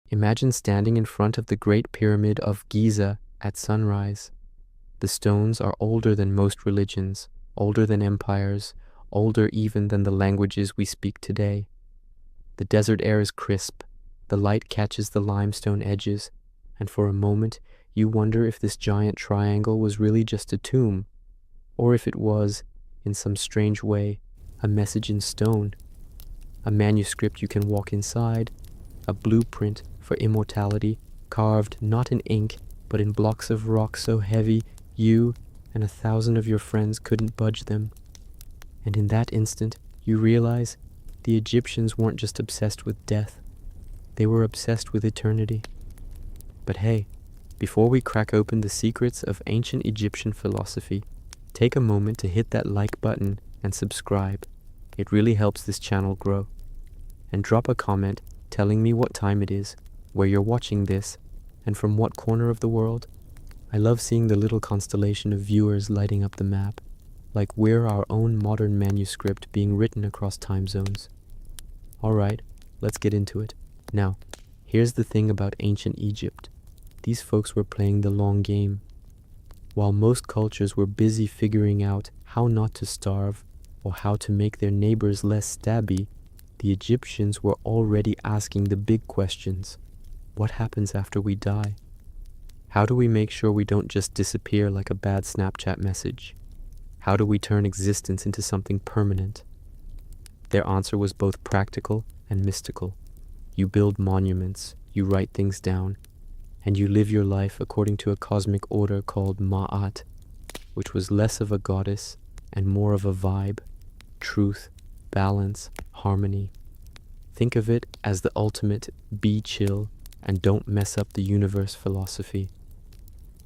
Imagine standing in front of the Great Pyramid of Giza at sunrise. The stones are older than most religions, older than empires, older even than the languages we speak today. The desert air is crisp, the light catches the limestone edges, and for a moment you wonder if this giant triangle was really just a tomb, or if it was, in some strange way, a message in stone, a manuscript you can walk inside, a blueprint for immortality carved not in ink but in blocks of rock so heavy you and 1,000 of your friends couldn't budge them. And in that instant you realize the Egyptians weren't just obsessed with death, they were obsessed with eternity. But hey, before we crack open the secrets of ancient Egyptian philosophy, take a moment to hit that like button and subscribe. It really helps this channel grow. And drop a comment telling me what time it is, where you're watching this, and from what corner of the world. I love seeing the little constellation of viewers lighting up the map, like we're our own modern manuscript being written across time zones. Alright, let's get into it. Now, here's the thing about ancient Egypt. These folks were playing the long game. While most cultures were busy figuring out how not to starve or how to make their neighbors less stabby, the Egyptians were already asking the big questions. What happens after we die? How do we make sure we don't just disappear like a bad Snapchat message? How do we turn existence into something permanent? Their answer was both practical and mystical. You build monuments, you write things down, and you live your life according to a cosmic order called Ma'at, which was less of a goddess and more of a vibe, truth, balance, harmony. Think of it as the ultimate be chill and don't mess up the universe philosophy.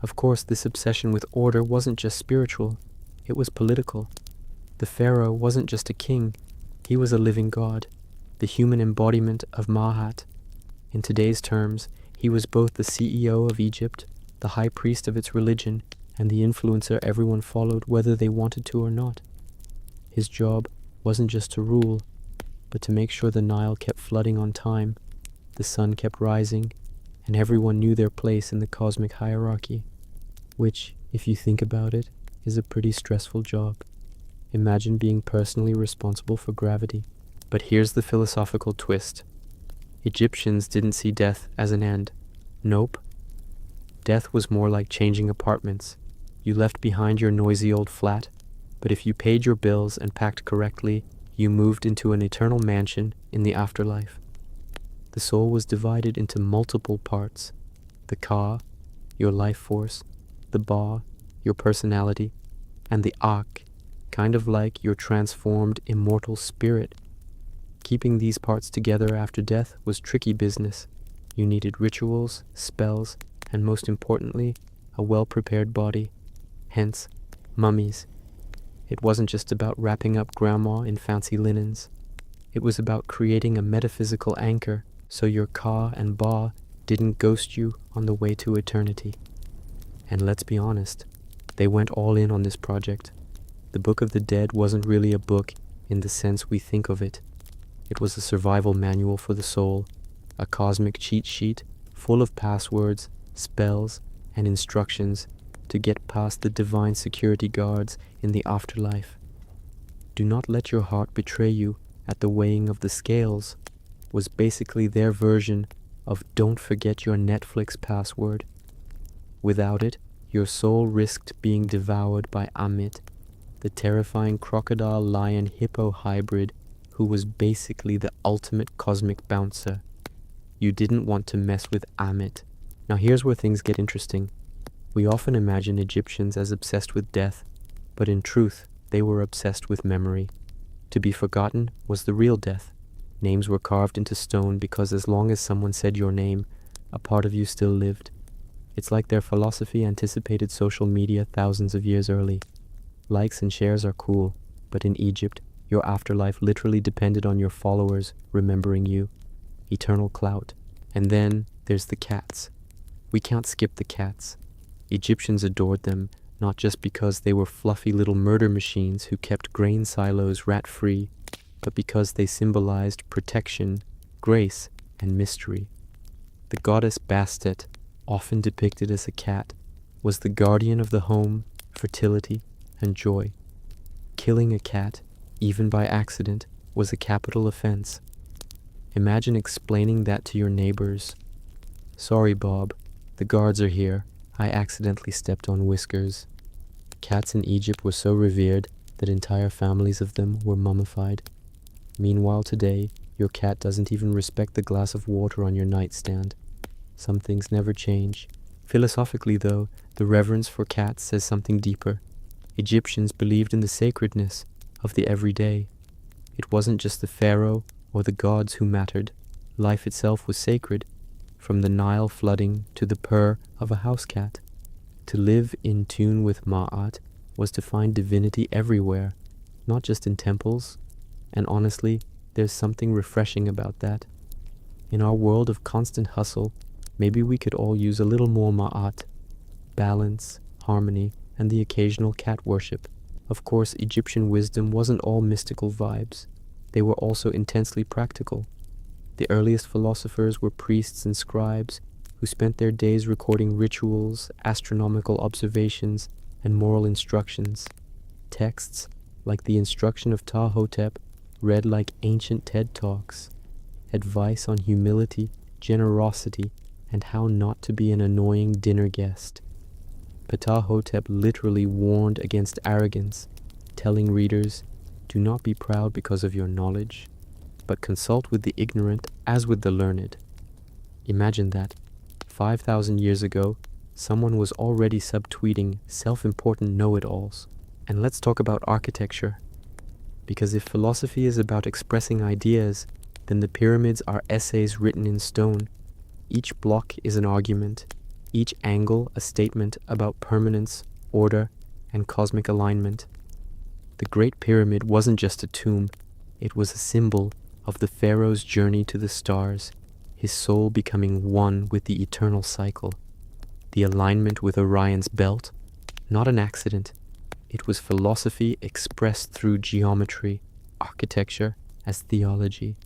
Of course, this obsession with order wasn't just spiritual, it was political. The pharaoh wasn't just a king, he was a living god, the human embodiment of Ma'at. In today's terms, he was both the CEO of Egypt, the high priest of its religion, and the influencer everyone followed whether they wanted to or not. His job wasn't just to rule, but to make sure the Nile kept flooding on time, the sun kept rising, and everyone knew their place in the cosmic hierarchy, which, if you think about it, is a pretty stressful job. Imagine being personally responsible for gravity. But here's the philosophical twist. Egyptians didn't see death as an end. Nope. Death was more like changing apartments. You left behind your noisy old flat, but if you paid your bills and packed correctly, you moved into an eternal mansion in the afterlife. The soul was divided into multiple parts. The Ka, your life force, the Ba, your personality, and the Ak, kind of like your transformed immortal spirit. Keeping these parts together after death was tricky business. You needed rituals, spells, and most importantly, a well-prepared body. Hence, mummies. It wasn't just about wrapping up grandma in fancy linens. It was about creating a metaphysical anchor so your Ka and Ba didn't ghost you on the way to eternity. And let's be honest, they went all in on this project. The Book of the Dead wasn't really a book in the sense we think of it. It was a survival manual for the soul, a cosmic cheat sheet full of passwords, spells, and instructions to get past the divine security guards in the afterlife. Do not let your heart betray you at the weighing of the scales was basically their version of don't forget your Netflix password. Without it, your soul risked being devoured by Amit, the terrifying crocodile-lion-hippo hybrid who was basically the ultimate cosmic bouncer. You didn't want to mess with Amit. Now here's where things get interesting. We often imagine Egyptians as obsessed with death, but in truth, they were obsessed with memory. To be forgotten was the real death. Names were carved into stone because as long as someone said your name, a part of you still lived. It's like their philosophy anticipated social media thousands of years early. Likes and shares are cool, but in Egypt, your afterlife literally depended on your followers remembering you. Eternal clout. And then there's the cats. We can't skip the cats. Egyptians adored them, not just because they were fluffy little murder machines who kept grain silos rat-free, but because they symbolized protection, grace, and mystery. The goddess Bastet, often depicted as a cat, was the guardian of the home, fertility, and joy. Killing a cat, even by accident, was a capital offense. Imagine explaining that to your neighbors. "Sorry, Bob, the guards are here. I accidentally stepped on Whiskers." Cats in Egypt were so revered that entire families of them were mummified. Meanwhile today, your cat doesn't even respect the glass of water on your nightstand. Some things never change. Philosophically, though, the reverence for cats says something deeper. Egyptians believed in the sacredness of the everyday. It wasn't just the pharaoh or the gods who mattered. Life itself was sacred, from the Nile flooding to the purr of a house cat. To live in tune with Ma'at was to find divinity everywhere, not just in temples. And honestly, there's something refreshing about that. In our world of constant hustle, maybe we could all use a little more Ma'at, balance, harmony, and the occasional cat worship. Of course, Egyptian wisdom wasn't all mystical vibes. They were also intensely practical. The earliest philosophers were priests and scribes who spent their days recording rituals, astronomical observations, and moral instructions. Texts, like the instruction of Ptah-hotep, read like ancient TED Talks. Advice on humility, generosity, and how not to be an annoying dinner guest. Ptah-hotep literally warned against arrogance, telling readers, "Do not be proud because of your knowledge, but consult with the ignorant as with the learned." Imagine that. 5,000 years ago, someone was already subtweeting self-important know-it-alls. And let's talk about architecture. Because if philosophy is about expressing ideas, then the pyramids are essays written in stone. Each block is an argument, each angle a statement about permanence, order, and cosmic alignment. The Great Pyramid wasn't just a tomb, it was a symbol of the pharaoh's journey to the stars, his soul becoming one with the eternal cycle. The alignment with Orion's belt, not an accident. It was philosophy expressed through geometry, architecture as theology.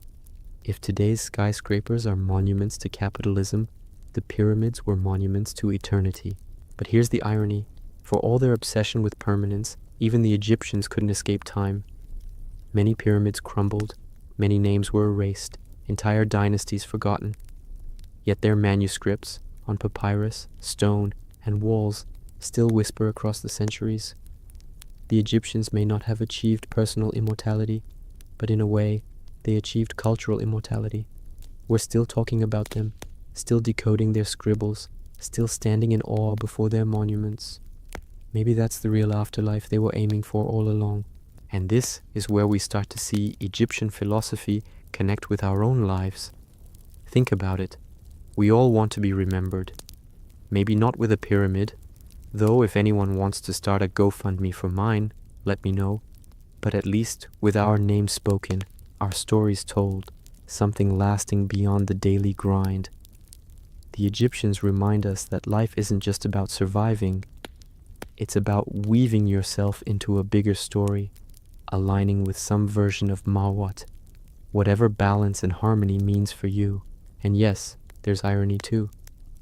If today's skyscrapers are monuments to capitalism, the pyramids were monuments to eternity. But here's the irony. For all their obsession with permanence, even the Egyptians couldn't escape time. Many pyramids crumbled, many names were erased, entire dynasties forgotten. Yet their manuscripts, on papyrus, stone, and walls, still whisper across the centuries. The Egyptians may not have achieved personal immortality, but in a way, they achieved cultural immortality. We're still talking about them, still decoding their scribbles, still standing in awe before their monuments. Maybe that's the real afterlife they were aiming for all along. And this is where we start to see Egyptian philosophy connect with our own lives. Think about it. We all want to be remembered. Maybe not with a pyramid, though if anyone wants to start a GoFundMe for mine, let me know. But at least with our names spoken, our stories told, something lasting beyond the daily grind. The Egyptians remind us that life isn't just about surviving. It's about weaving yourself into a bigger story, aligning with some version of Mawat, whatever balance and harmony means for you. And yes, there's irony too.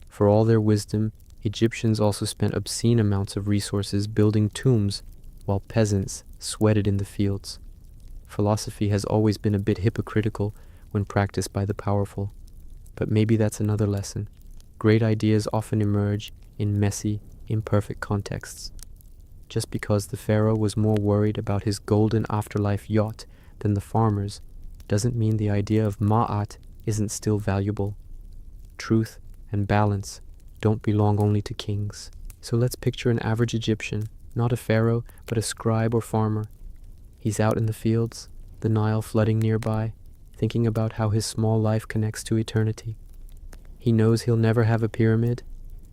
For all their wisdom, Egyptians also spent obscene amounts of resources building tombs, while peasants sweated in the fields. Philosophy has always been a bit hypocritical when practiced by the powerful. But maybe that's another lesson. Great ideas often emerge in messy, imperfect contexts. Just because the pharaoh was more worried about his golden afterlife yacht than the farmers, doesn't mean the idea of Ma'at isn't still valuable. Truth and balance don't belong only to kings. So let's picture an average Egyptian, not a pharaoh, but a scribe or farmer. He's out in the fields, the Nile flooding nearby, thinking about how his small life connects to eternity. He knows he'll never have a pyramid,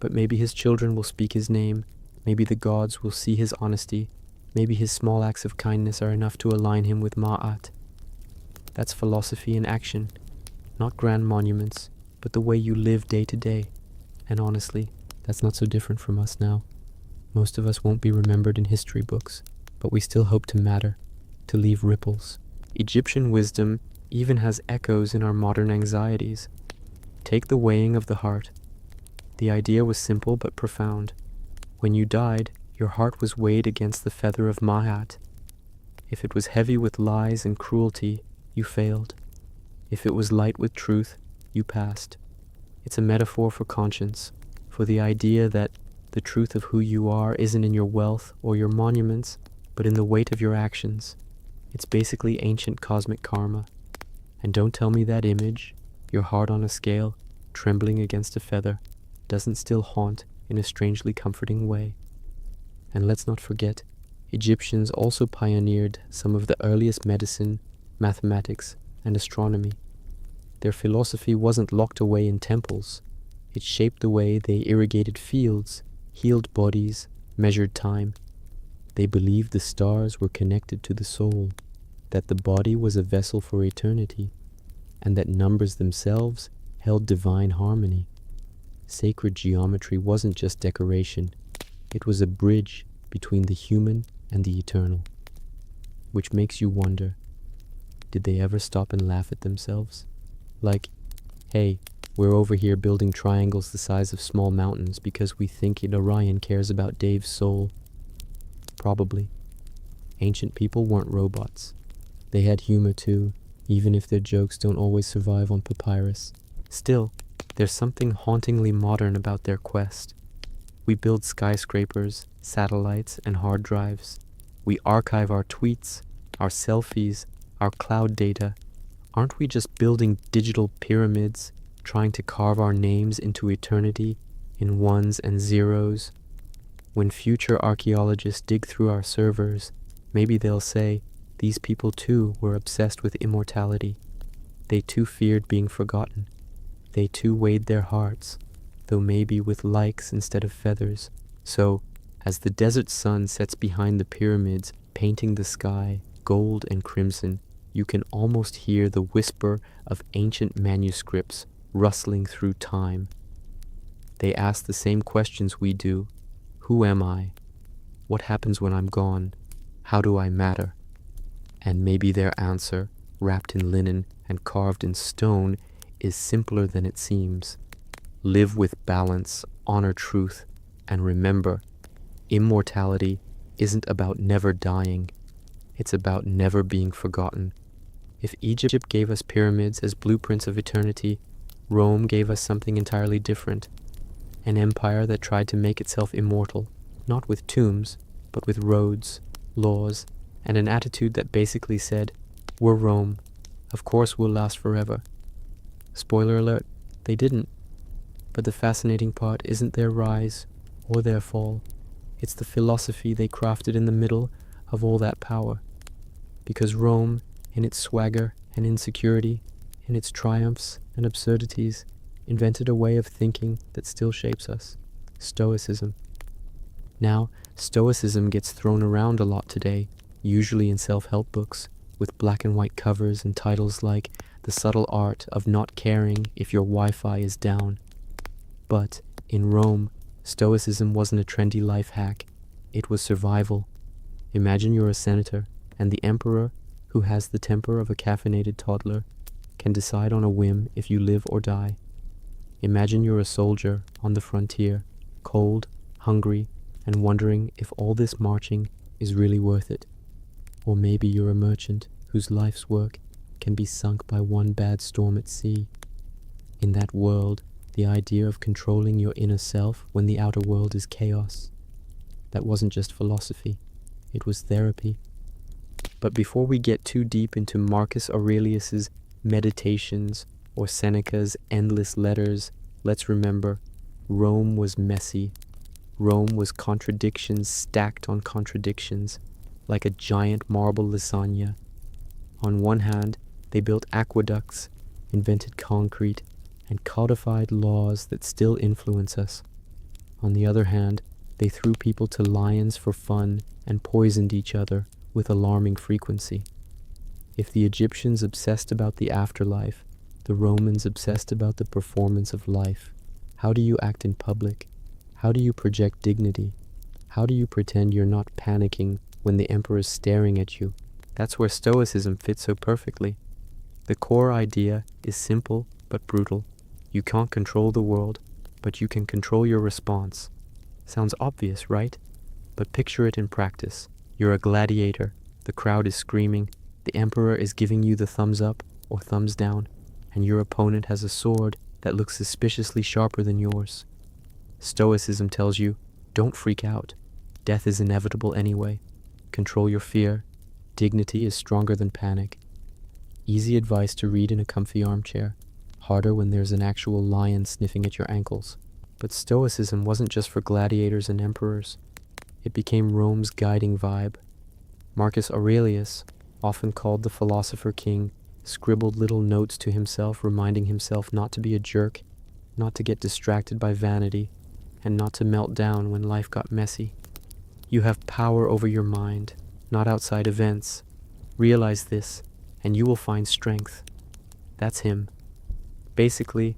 but maybe his children will speak his name, maybe the gods will see his honesty, maybe his small acts of kindness are enough to align him with Ma'at. That's philosophy in action, not grand monuments, but the way you live day to day. And honestly, that's not so different from us now. Most of us won't be remembered in history books, but we still hope to matter, to leave ripples. Egyptian wisdom even has echoes in our modern anxieties. Take the weighing of the heart. The idea was simple but profound. When you died, your heart was weighed against the feather of Mahat. If it was heavy with lies and cruelty, you failed. If it was light with truth, you passed. It's a metaphor for conscience, for the idea that the truth of who you are isn't in your wealth or your monuments, but in the weight of your actions. It's basically ancient cosmic karma. And don't tell me that image, your heart on a scale, trembling against a feather, doesn't still haunt in a strangely comforting way. And let's not forget, Egyptians also pioneered some of the earliest medicine, mathematics, and astronomy. Their philosophy wasn't locked away in temples. It shaped the way they irrigated fields, healed bodies, measured time. They believed the stars were connected to the soul, that the body was a vessel for eternity, and that numbers themselves held divine harmony. Sacred geometry wasn't just decoration, it was a bridge between the human and the eternal. Which makes you wonder, did they ever stop and laugh at themselves? Like, hey, we're over here building triangles the size of small mountains because we think Orion cares about Dave's soul. Probably. Ancient people weren't robots. They had humor too, even if their jokes don't always survive on papyrus. Still, there's something hauntingly modern about their quest. We build skyscrapers, satellites, and hard drives. We archive our tweets, our selfies, our cloud data. Aren't we just building digital pyramids, trying to carve our names into eternity in ones and zeros? When future archaeologists dig through our servers, maybe they'll say, these people too were obsessed with immortality. They too feared being forgotten. They too weighed their hearts, though maybe with likes instead of feathers. So, as the desert sun sets behind the pyramids, painting the sky gold and crimson, you can almost hear the whisper of ancient manuscripts rustling through time. They ask the same questions we do. Who am I? What happens when I'm gone? How do I matter? And maybe their answer, wrapped in linen and carved in stone, is simpler than it seems. Live with balance, honor truth, and remember, immortality isn't about never dying. It's about never being forgotten. If Egypt gave us pyramids as blueprints of eternity, Rome gave us something entirely different. An empire that tried to make itself immortal, not with tombs, but with roads, laws, and an attitude that basically said, we're Rome, of course we'll last forever. Spoiler alert, they didn't. But the fascinating part isn't their rise or their fall. It's the philosophy they crafted in the middle of all that power. Because Rome, in its swagger and insecurity, in its triumphs and absurdities, invented a way of thinking that still shapes us. Stoicism. Now, Stoicism gets thrown around a lot today, usually in self-help books, with black and white covers and titles like The Subtle Art of Not Caring If Your Wi-Fi is Down. But, in Rome, Stoicism wasn't a trendy life hack. It was survival. Imagine you're a senator, and the emperor, who has the temper of a caffeinated toddler, can decide on a whim if you live or die. Imagine you're a soldier on the frontier, cold, hungry, and wondering if all this marching is really worth it. Or maybe you're a merchant whose life's work can be sunk by one bad storm at sea. In that world, the idea of controlling your inner self when the outer world is chaos, that wasn't just philosophy, it was therapy. But before we get too deep into Marcus Aurelius's meditations or Seneca's endless letters, let's remember, Rome was messy. Rome was contradictions stacked on contradictions, like a giant marble lasagna. On one hand, they built aqueducts, invented concrete, and codified laws that still influence us. On the other hand, they threw people to lions for fun and poisoned each other with alarming frequency. If the Egyptians obsessed about the afterlife, the Romans obsessed about the performance of life. How do you act in public? How do you project dignity? How do you pretend you're not panicking when the emperor's staring at you? That's where Stoicism fits so perfectly. The core idea is simple but brutal. You can't control the world, but you can control your response. Sounds obvious, right? But picture it in practice. You're a gladiator. The crowd is screaming. The emperor is giving you the thumbs up or thumbs down, and your opponent has a sword that looks suspiciously sharper than yours. Stoicism tells you, don't freak out. Death is inevitable anyway. Control your fear. Dignity is stronger than panic. Easy advice to read in a comfy armchair. Harder when there's an actual lion sniffing at your ankles. But Stoicism wasn't just for gladiators and emperors. It became Rome's guiding vibe. Marcus Aurelius, often called the philosopher king, scribbled little notes to himself reminding himself not to be a jerk, not to get distracted by vanity, and not to melt down when life got messy. You have power over your mind, not outside events. Realize this, and you will find strength. That's him. Basically,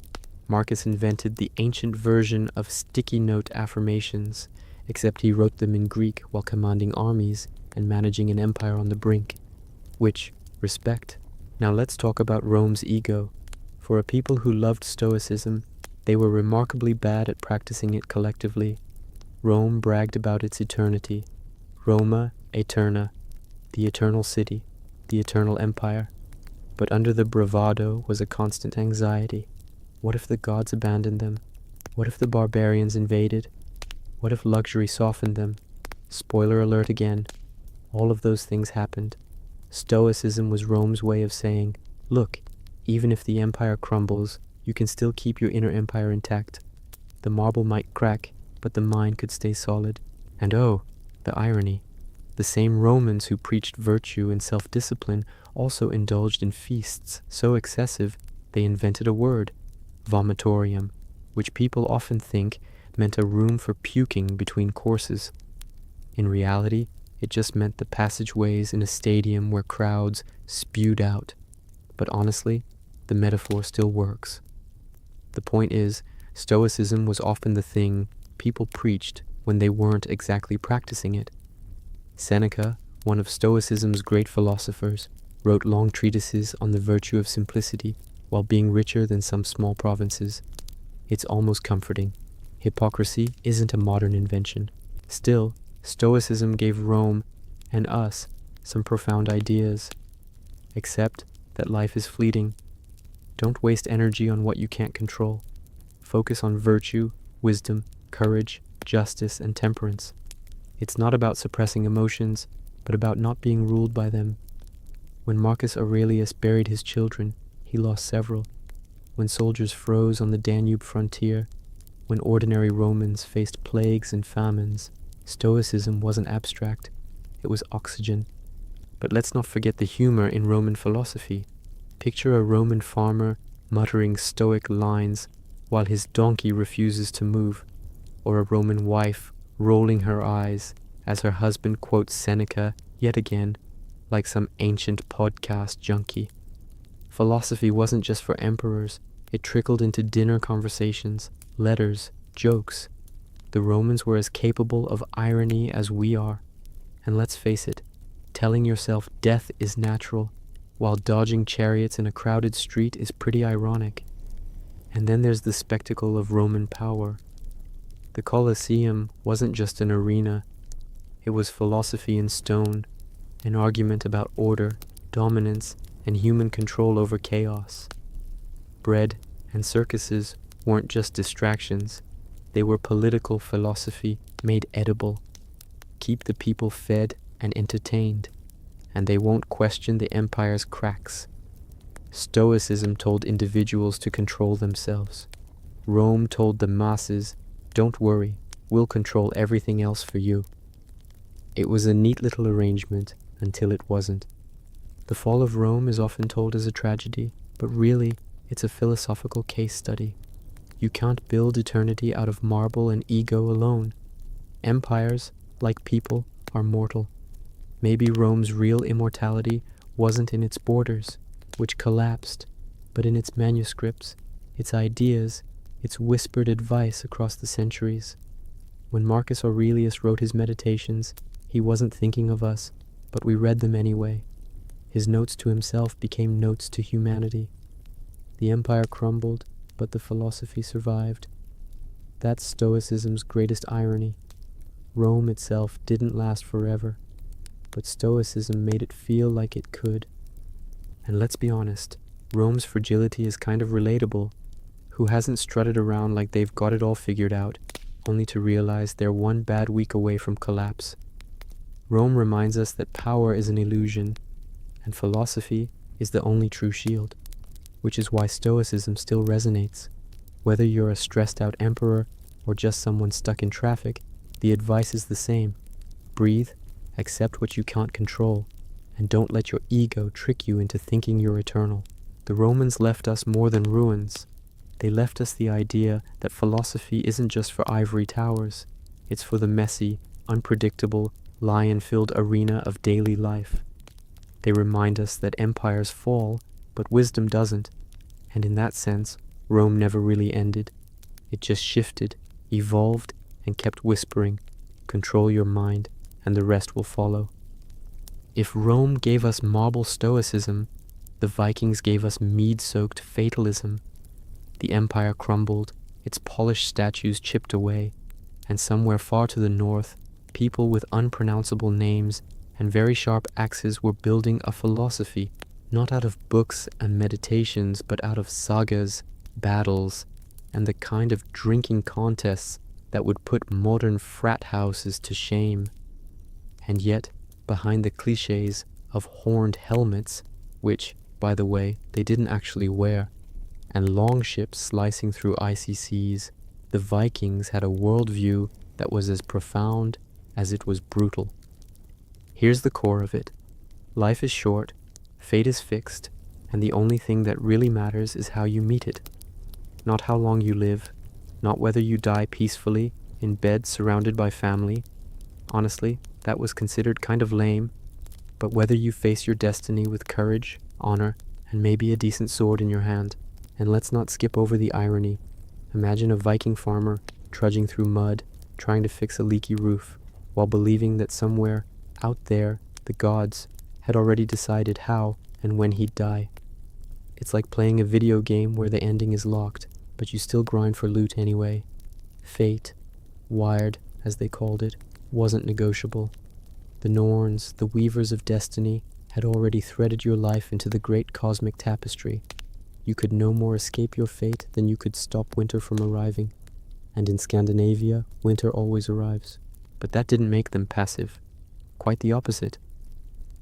Marcus invented the ancient version of sticky note affirmations, except he wrote them in Greek while commanding armies and managing an empire on the brink. Which, respect. Now let's talk about Rome's ego. For a people who loved Stoicism, they were remarkably bad at practicing it collectively. Rome bragged about its eternity. Roma Aeterna, the eternal city, the eternal empire. But under the bravado was a constant anxiety. What if the gods abandoned them? What if the barbarians invaded? What if luxury softened them? Spoiler alert again. All of those things happened. Stoicism was Rome's way of saying, look, even if the empire crumbles, you can still keep your inner empire intact. The marble might crack, but the mind could stay solid. And oh, the irony. The same Romans who preached virtue and self-discipline also indulged in feasts so excessive they invented a word, vomitorium, which people often think meant a room for puking between courses. In reality, it just meant the passageways in a stadium where crowds spewed out. But honestly, the metaphor still works. The point is, Stoicism was often the thing people preached when they weren't exactly practicing it. Seneca, one of Stoicism's great philosophers, wrote long treatises on the virtue of simplicity while being richer than some small provinces. It's almost comforting. Hypocrisy isn't a modern invention. Still, Stoicism gave Rome and us some profound ideas. Accept that life is fleeting. Don't waste energy on what you can't control. Focus on virtue, wisdom, courage, justice, and temperance. It's not about suppressing emotions, but about not being ruled by them. When Marcus Aurelius buried his children, he lost several. When soldiers froze on the Danube frontier, when ordinary Romans faced plagues and famines, Stoicism wasn't abstract, it was oxygen. But let's not forget the humor in Roman philosophy. Picture a Roman farmer muttering stoic lines while his donkey refuses to move, or a Roman wife rolling her eyes as her husband quotes Seneca yet again, like some ancient podcast junkie. Philosophy wasn't just for emperors, it trickled into dinner conversations, letters, jokes. The Romans were as capable of irony as we are. And let's face it, telling yourself death is natural while dodging chariots in a crowded street is pretty ironic. And then there's the spectacle of Roman power. The Colosseum wasn't just an arena, it was philosophy in stone, an argument about order, dominance, and human control over chaos. Bread and circuses weren't just distractions, they were political philosophy made edible. Keep the people fed and entertained, and they won't question the empire's cracks. Stoicism told individuals to control themselves. Rome told the masses, don't worry, we'll control everything else for you. It was a neat little arrangement until it wasn't. The fall of Rome is often told as a tragedy, but really, it's a philosophical case study. You can't build eternity out of marble and ego alone. Empires, like people, are mortal. Maybe Rome's real immortality wasn't in its borders, which collapsed, but in its manuscripts, its ideas, its whispered advice across the centuries. When Marcus Aurelius wrote his Meditations, he wasn't thinking of us, but we read them anyway. His notes to himself became notes to humanity. The empire crumbled, but the philosophy survived. That's Stoicism's greatest irony. Rome itself didn't last forever, but Stoicism made it feel like it could. And let's be honest, Rome's fragility is kind of relatable. Who hasn't strutted around like they've got it all figured out, only to realize they're one bad week away from collapse? Rome reminds us that power is an illusion, and philosophy is the only true shield, which is why Stoicism still resonates. Whether you're a stressed-out emperor or just someone stuck in traffic, the advice is the same. Breathe, accept what you can't control, and don't let your ego trick you into thinking you're eternal. The Romans left us more than ruins. They left us the idea that philosophy isn't just for ivory towers. It's for the messy, unpredictable, lion-filled arena of daily life. They remind us that empires fall, but wisdom doesn't. And in that sense, Rome never really ended. It just shifted, evolved, and kept whispering, "Control your mind, and the rest will follow." If Rome gave us marble stoicism, the Vikings gave us mead-soaked fatalism. The empire crumbled, its polished statues chipped away, and somewhere far to the north, people with unpronounceable names and very sharp axes were building a philosophy, not out of books and meditations, but out of sagas, battles, and the kind of drinking contests that would put modern frat houses to shame. And yet, behind the cliches of horned helmets, which, by the way, they didn't actually wear, and long ships slicing through icy seas, the Vikings had a worldview that was as profound as it was brutal. Here's the core of it. Life is short, fate is fixed, and the only thing that really matters is how you meet it. Not how long you live, not whether you die peacefully, in bed surrounded by family. Honestly, that was considered kind of lame, but whether you face your destiny with courage, honor, and maybe a decent sword in your hand. And let's not skip over the irony. Imagine a Viking farmer trudging through mud, trying to fix a leaky roof, while believing that somewhere out there, the gods had already decided how and when he'd die. It's like playing a video game where the ending is locked, but you still grind for loot anyway. Fate, wired as they called it, wasn't negotiable. The Norns, the weavers of destiny, had already threaded your life into the great cosmic tapestry. You could no more escape your fate than you could stop winter from arriving. And in Scandinavia, winter always arrives. But that didn't make them passive. Quite the opposite.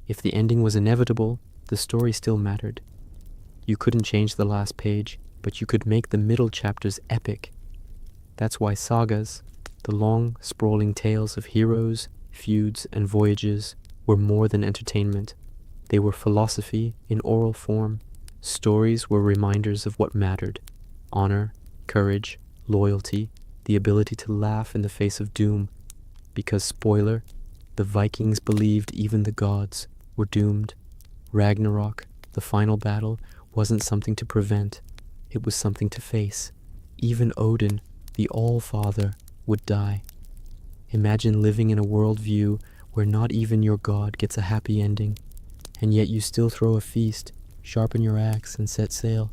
If the ending was inevitable, the story still mattered. You couldn't change the last page, but you could make the middle chapters epic. That's why sagas, the long, sprawling tales of heroes, feuds, and voyages, were more than entertainment. They were philosophy in oral form. Stories were reminders of what mattered: honor, courage, loyalty, the ability to laugh in the face of doom. Because, spoiler, the Vikings believed even the gods were doomed. Ragnarok, the final battle, wasn't something to prevent. It was something to face. Even Odin, the All-Father, would die. Imagine living in a worldview where not even your god gets a happy ending, and yet you still throw a feast, sharpen your axe, and set sail.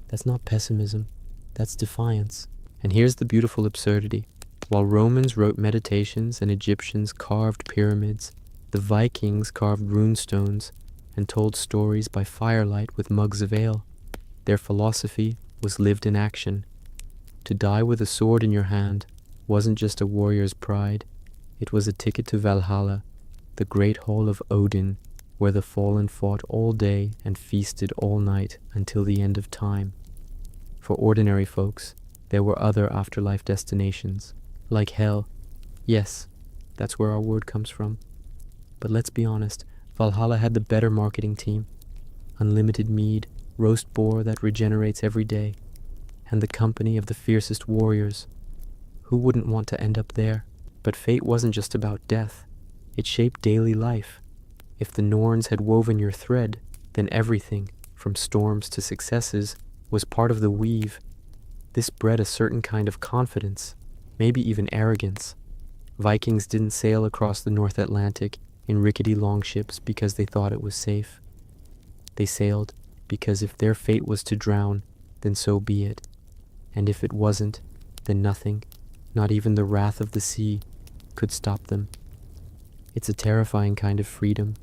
That's not pessimism. That's defiance. And here's the beautiful absurdity. While Romans wrote meditations and Egyptians carved pyramids, the Vikings carved runestones and told stories by firelight with mugs of ale. Their philosophy was lived in action. To die with a sword in your hand wasn't just a warrior's pride. It was a ticket to Valhalla, the great hall of Odin, where the fallen fought all day and feasted all night until the end of time. For ordinary folks, there were other afterlife destinations, like hell. Yes, that's where our word comes from. But let's be honest, Valhalla had the better marketing team. Unlimited mead, roast boar that regenerates every day, and the company of the fiercest warriors. Who wouldn't want to end up there? But fate wasn't just about death. It shaped daily life. If the Norns had woven your thread, then everything, from storms to successes, was part of the weave. This bred a certain kind of confidence, maybe even arrogance. Vikings didn't sail across the North Atlantic in rickety longships because they thought it was safe. They sailed because if their fate was to drown, then so be it. And if it wasn't, then nothing, not even the wrath of the sea, could stop them. It's a terrifying kind of freedom,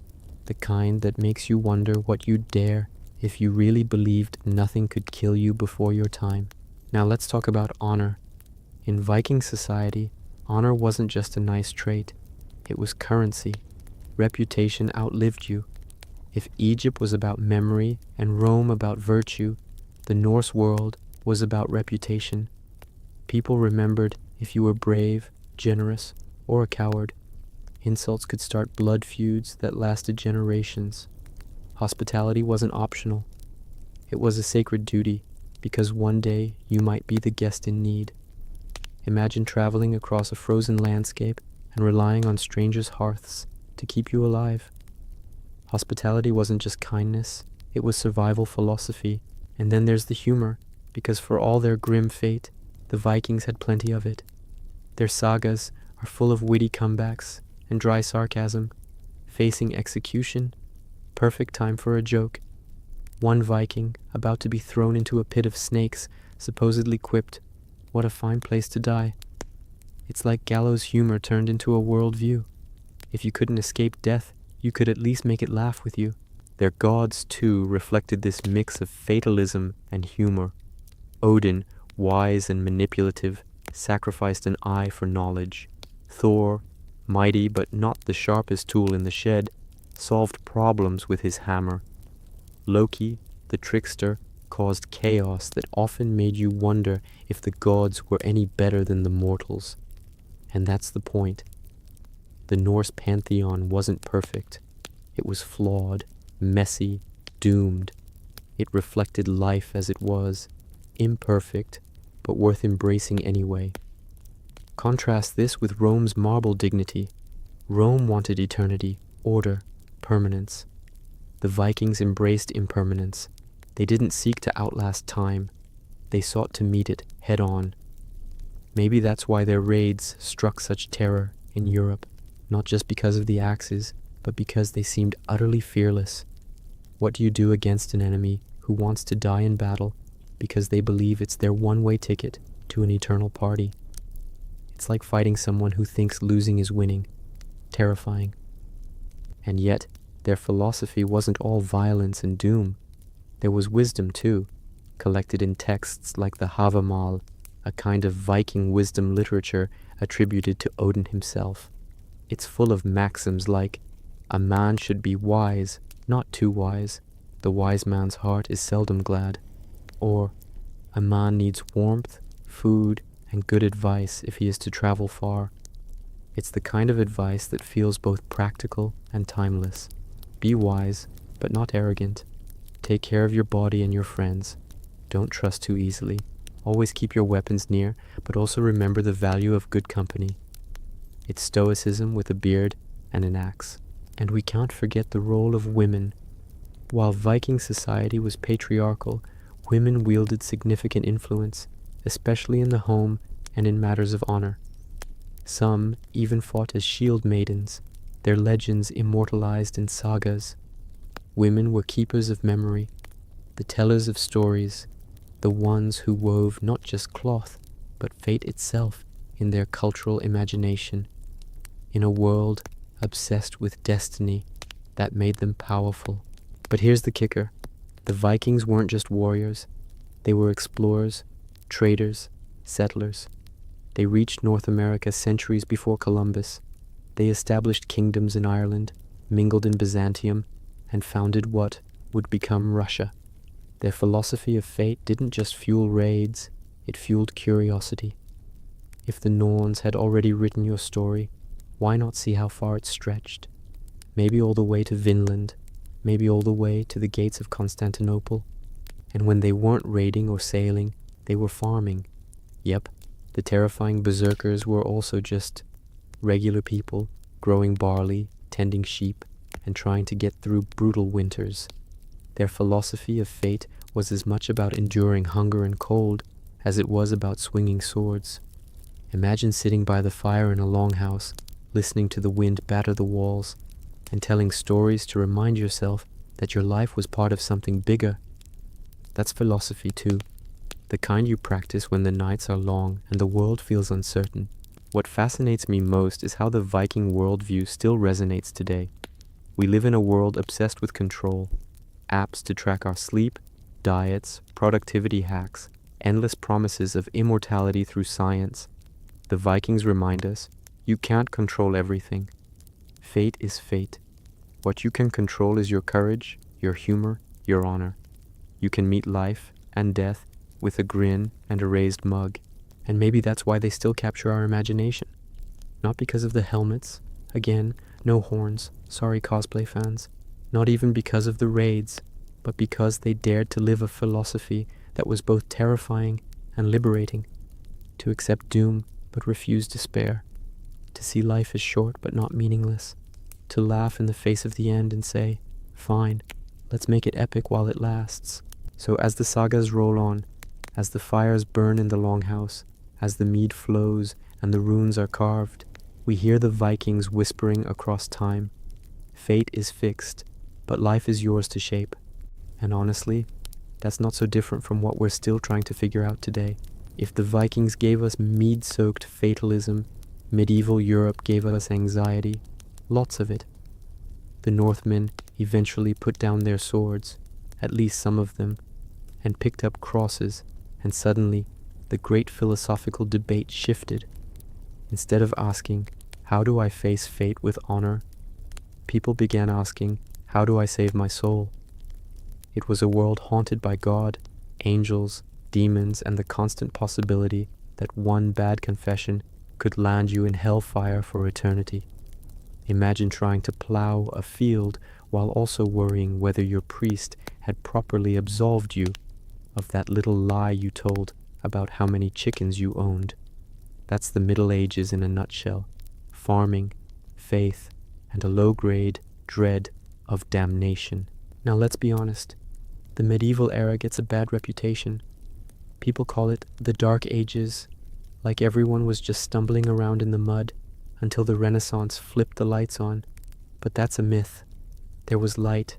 the kind that makes you wonder what you'd dare if you really believed nothing could kill you before your time. Now let's talk about honor. In Viking society, honor wasn't just a nice trait, it was currency. Reputation outlived you. If Egypt was about memory and Rome about virtue, the Norse world was about reputation. People remembered if you were brave, generous, or a coward. Insults could start blood feuds that lasted generations. Hospitality wasn't optional. It was a sacred duty, because one day you might be the guest in need. Imagine traveling across a frozen landscape and relying on strangers' hearths to keep you alive. Hospitality wasn't just kindness, it was survival philosophy. And then there's the humor, because for all their grim fate, the Vikings had plenty of it. Their sagas are full of witty comebacks and dry sarcasm. Facing execution, perfect time for a joke. One Viking, about to be thrown into a pit of snakes, supposedly quipped, "What a fine place to die." It's like gallows humor turned into a worldview. If you couldn't escape death, you could at least make it laugh with you. Their gods, too, reflected this mix of fatalism and humor. Odin, wise and manipulative, sacrificed an eye for knowledge. Thor, mighty but not the sharpest tool in the shed, solved problems with his hammer. Loki, the trickster, caused chaos that often made you wonder if the gods were any better than the mortals. And that's the point. The Norse pantheon wasn't perfect. It was flawed, messy, doomed. It reflected life as it was, imperfect, but worth embracing anyway. Contrast this with Rome's marble dignity. Rome wanted eternity, order, permanence. The Vikings embraced impermanence. They didn't seek to outlast time. They sought to meet it head on. Maybe that's why their raids struck such terror in Europe, not just because of the axes, but because they seemed utterly fearless. What do you do against an enemy who wants to die in battle because they believe it's their one-way ticket to an eternal party? It's like fighting someone who thinks losing is winning. Terrifying. And yet, their philosophy wasn't all violence and doom. There was wisdom, too, collected in texts like the Havamal, a kind of Viking wisdom literature attributed to Odin himself. It's full of maxims like, "A man should be wise, not too wise. The wise man's heart is seldom glad." Or, "A man needs warmth, food, and good advice if he is to travel far." It's the kind of advice that feels both practical and timeless. Be wise, but not arrogant. Take care of your body and your friends. Don't trust too easily. Always keep your weapons near, but also remember the value of good company. It's stoicism with a beard and an axe. And we can't forget the role of women. While Viking society was patriarchal, women wielded significant influence, especially in the home and in matters of honor. Some even fought as shield maidens, their legends immortalized in sagas. Women were keepers of memory, the tellers of stories, the ones who wove not just cloth, but fate itself in their cultural imagination. In a world obsessed with destiny, that made them powerful. But here's the kicker. The Vikings weren't just warriors. They were explorers, traders, settlers. They reached North America centuries before Columbus. They established kingdoms in Ireland, mingled in Byzantium, and founded what would become Russia. Their philosophy of fate didn't just fuel raids, it fueled curiosity. If the Norns had already written your story, why not see how far it stretched? Maybe all the way to Vinland, maybe all the way to the gates of Constantinople. And when they weren't raiding or sailing, they were farming. Yep, the terrifying berserkers were also just regular people, growing barley, tending sheep, and trying to get through brutal winters. Their philosophy of fate was as much about enduring hunger and cold as it was about swinging swords. Imagine sitting by the fire in a longhouse, listening to the wind batter the walls, and telling stories to remind yourself that your life was part of something bigger. That's philosophy too. the kind you practice when the nights are long and the world feels uncertain. What fascinates me most is how the Viking worldview still resonates today. We live in a world obsessed with control, apps to track our sleep, diets, productivity hacks, endless promises of immortality through science. The Vikings remind us, you can't control everything. Fate is fate. What you can control is your courage, your humor, your honor. You can meet life and death with a grin and a raised mug. And maybe that's why they still capture our imagination. Not because of the helmets, again, no horns, sorry cosplay fans. Not even because of the raids, but because they dared to live a philosophy that was both terrifying and liberating. To accept doom but refuse despair. To see life as short but not meaningless. To laugh in the face of the end and say, fine, let's make it epic while it lasts. So as the sagas roll on, as the fires burn in the longhouse, as the mead flows and the runes are carved, we hear the Vikings whispering across time. Fate is fixed, but life is yours to shape. And honestly, that's not so different from what we're still trying to figure out today. If the Vikings gave us mead-soaked fatalism, medieval Europe gave us anxiety, lots of it. The Northmen eventually put down their swords, at least some of them, and picked up crosses, and suddenly the great philosophical debate shifted. Instead of asking, how do I face fate with honor, people began asking, how do I save my soul? It was a world haunted by God, angels, demons, and the constant possibility that one bad confession could land you in hellfire for eternity. Imagine trying to plow a field while also worrying whether your priest had properly absolved you of that little lie you told about how many chickens you owned. That's the Middle Ages in a nutshell. Farming, faith, and a low-grade dread of damnation. Now let's be honest. The medieval era gets a bad reputation. People call it the Dark Ages, like everyone was just stumbling around in the mud until the Renaissance flipped the lights on. But that's a myth. There was light,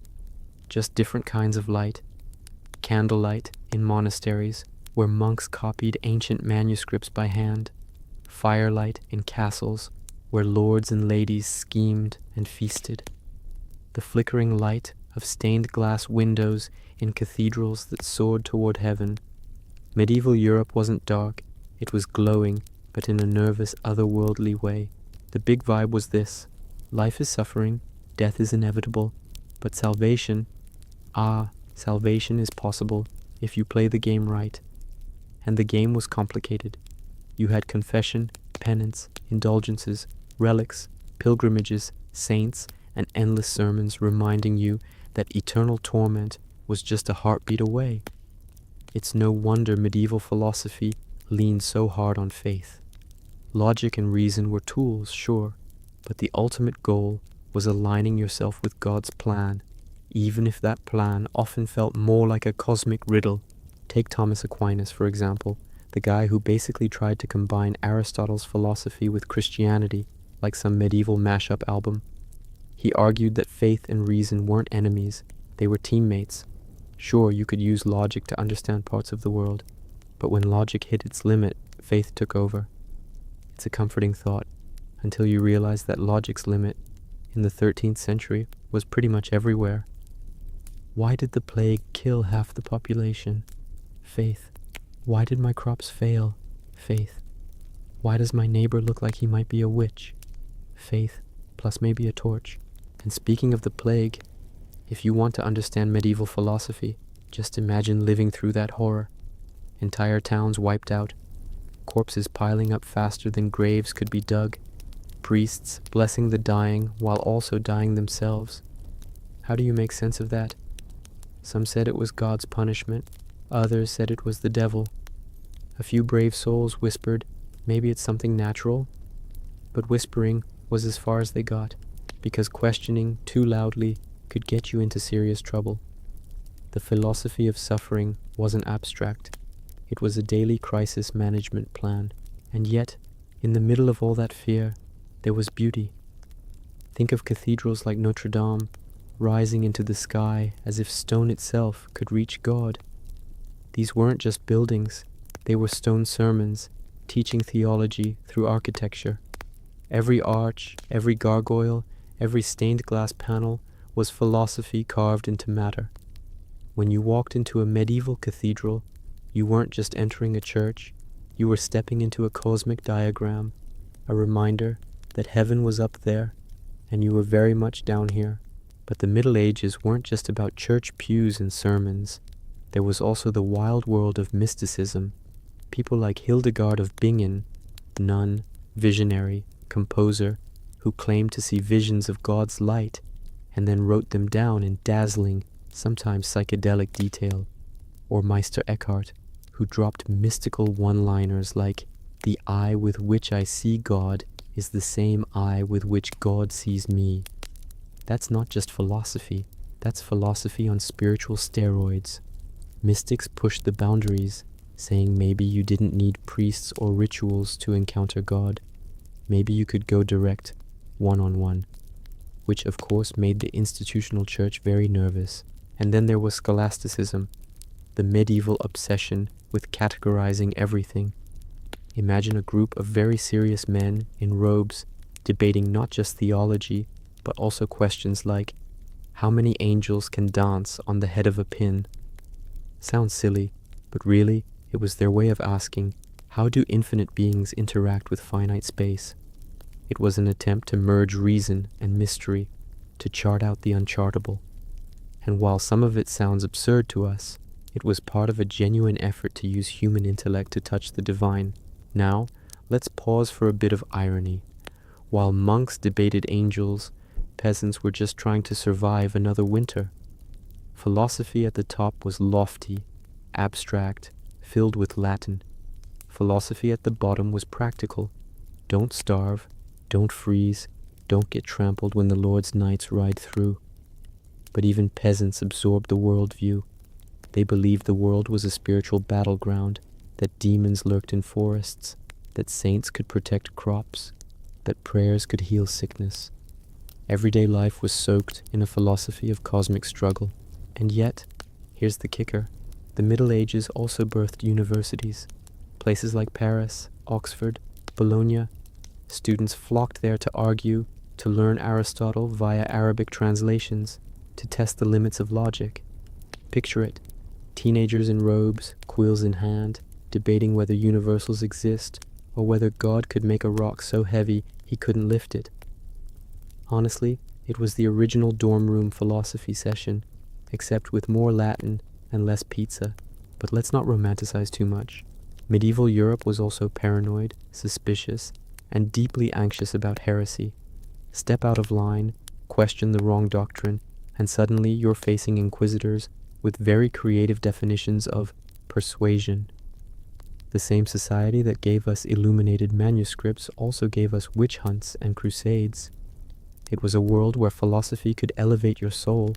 just different kinds of light. Candlelight in monasteries, where monks copied ancient manuscripts by hand. Firelight in castles, where lords and ladies schemed and feasted. The flickering light of stained glass windows in cathedrals that soared toward heaven. Medieval Europe wasn't dark, it was glowing, but in a nervous, otherworldly way. The big vibe was this: life is suffering, death is inevitable, but salvation is possible if you play the game right. And the game was complicated. You had confession, penance, indulgences, relics, pilgrimages, saints, and endless sermons reminding you that eternal torment was just a heartbeat away. It's no wonder medieval philosophy leaned so hard on faith. Logic and reason were tools, sure, but the ultimate goal was aligning yourself with God's plan, even if that plan often felt more like a cosmic riddle. Take Thomas Aquinas, for example, the guy who basically tried to combine Aristotle's philosophy with Christianity, like some medieval mashup album. He argued that faith and reason weren't enemies, they were teammates. Sure, you could use logic to understand parts of the world, but when logic hit its limit, faith took over. It's a comforting thought, until you realize that logic's limit, in the 13th century, was pretty much everywhere. Why did the plague kill half the population? Faith. Why did my crops fail? Faith. Why does my neighbor look like he might be a witch? Faith, plus maybe a torch. And speaking of the plague, if you want to understand medieval philosophy, just imagine living through that horror. Entire towns wiped out, corpses piling up faster than graves could be dug, priests blessing the dying while also dying themselves. How do you make sense of that? Some said it was God's punishment, others said it was the devil. A few brave souls whispered, maybe it's something natural, but whispering was as far as they got, because questioning too loudly could get you into serious trouble. The philosophy of suffering wasn't abstract. It was a daily crisis management plan, and yet, in the middle of all that fear, there was beauty. Think of cathedrals like Notre Dame, rising into the sky as if stone itself could reach God. These weren't just buildings, they were stone sermons, teaching theology through architecture. Every arch, every gargoyle, every stained glass panel was philosophy carved into matter. When you walked into a medieval cathedral, you weren't just entering a church, you were stepping into a cosmic diagram, a reminder that heaven was up there and you were very much down here. But the Middle Ages weren't just about church pews and sermons. There was also the wild world of mysticism. People like Hildegard of Bingen, nun, visionary, composer, who claimed to see visions of God's light and then wrote them down in dazzling, sometimes psychedelic detail. Or Meister Eckhart, who dropped mystical one-liners like, "The eye with which I see God is the same eye with which God sees me." That's not just philosophy, that's philosophy on spiritual steroids. Mystics pushed the boundaries, saying maybe you didn't need priests or rituals to encounter God. Maybe you could go direct, one-on-one, which of course made the institutional church very nervous. And then there was scholasticism, the medieval obsession with categorizing everything. Imagine a group of very serious men in robes debating not just theology, but also questions like, how many angels can dance on the head of a pin? Sounds silly, but really, it was their way of asking, how do infinite beings interact with finite space? It was an attempt to merge reason and mystery, to chart out the unchartable. And while some of it sounds absurd to us, it was part of a genuine effort to use human intellect to touch the divine. Now, let's pause for a bit of irony. While monks debated angels, peasants were just trying to survive another winter. Philosophy at the top was lofty, abstract, filled with Latin. Philosophy at the bottom was practical. Don't starve, don't freeze, don't get trampled when the Lord's knights ride through. But even peasants absorbed the worldview. They believed the world was a spiritual battleground, that demons lurked in forests, that saints could protect crops, that prayers could heal sickness. Everyday life was soaked in a philosophy of cosmic struggle. And yet, here's the kicker, the Middle Ages also birthed universities. Places like Paris, Oxford, Bologna. Students flocked there to argue, to learn Aristotle via Arabic translations, to test the limits of logic. Picture it, teenagers in robes, quills in hand, debating whether universals exist, or whether God could make a rock so heavy he couldn't lift it. Honestly, it was the original dorm room philosophy session, except with more Latin and less pizza. But let's not romanticize too much. Medieval Europe was also paranoid, suspicious, and deeply anxious about heresy. Step out of line, question the wrong doctrine, and suddenly you're facing inquisitors with very creative definitions of persuasion. The same society that gave us illuminated manuscripts also gave us witch hunts and crusades. It was a world where philosophy could elevate your soul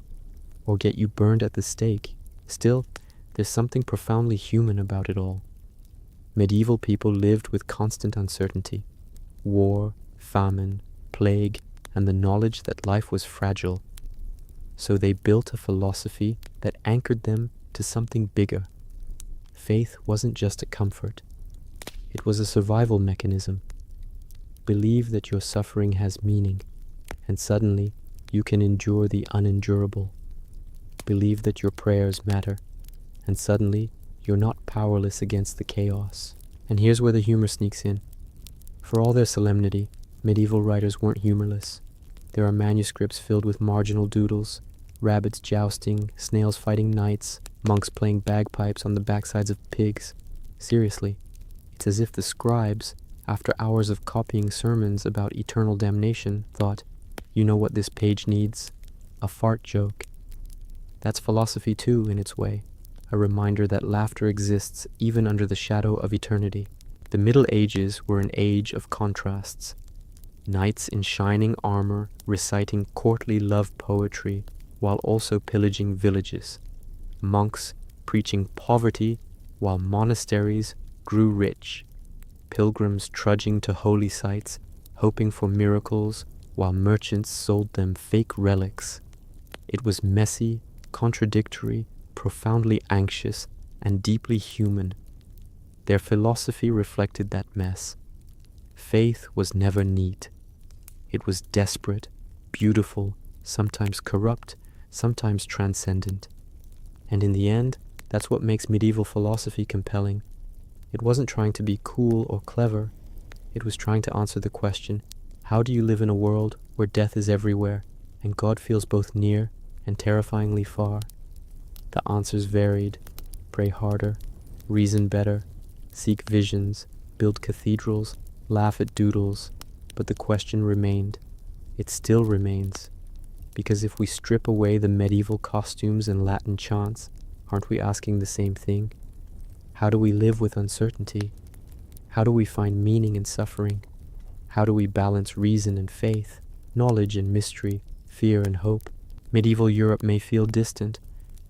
or get you burned at the stake. Still, there's something profoundly human about it all. Medieval people lived with constant uncertainty. War, famine, plague, and the knowledge that life was fragile. So they built a philosophy that anchored them to something bigger. Faith wasn't just a comfort. It was a survival mechanism. Believe that your suffering has meaning, and suddenly you can endure the unendurable. Believe that your prayers matter, and suddenly you're not powerless against the chaos. And here's where the humor sneaks in. For all their solemnity, medieval writers weren't humorless. There are manuscripts filled with marginal doodles, rabbits jousting, snails fighting knights, monks playing bagpipes on the backsides of pigs. Seriously, it's as if the scribes, after hours of copying sermons about eternal damnation, thought, you know what this page needs? A fart joke. That's philosophy too, in its way, a reminder that laughter exists even under the shadow of eternity. The Middle Ages were an age of contrasts. Knights in shining armor reciting courtly love poetry while also pillaging villages. Monks preaching poverty while monasteries grew rich. Pilgrims trudging to holy sites, hoping for miracles while merchants sold them fake relics. It was messy, contradictory, profoundly anxious, and deeply human. Their philosophy reflected that mess. Faith was never neat. It was desperate, beautiful, sometimes corrupt, sometimes transcendent. And in the end, that's what makes medieval philosophy compelling. It wasn't trying to be cool or clever. It was trying to answer the question, how do you live in a world where death is everywhere and God feels both near and terrifyingly far? The answers varied. Pray harder, reason better, seek visions, build cathedrals, laugh at doodles. But the question remained. It still remains. Because if we strip away the medieval costumes and Latin chants, aren't we asking the same thing? How do we live with uncertainty? How do we find meaning in suffering? How do we balance reason and faith, knowledge and mystery, fear and hope? Medieval Europe may feel distant,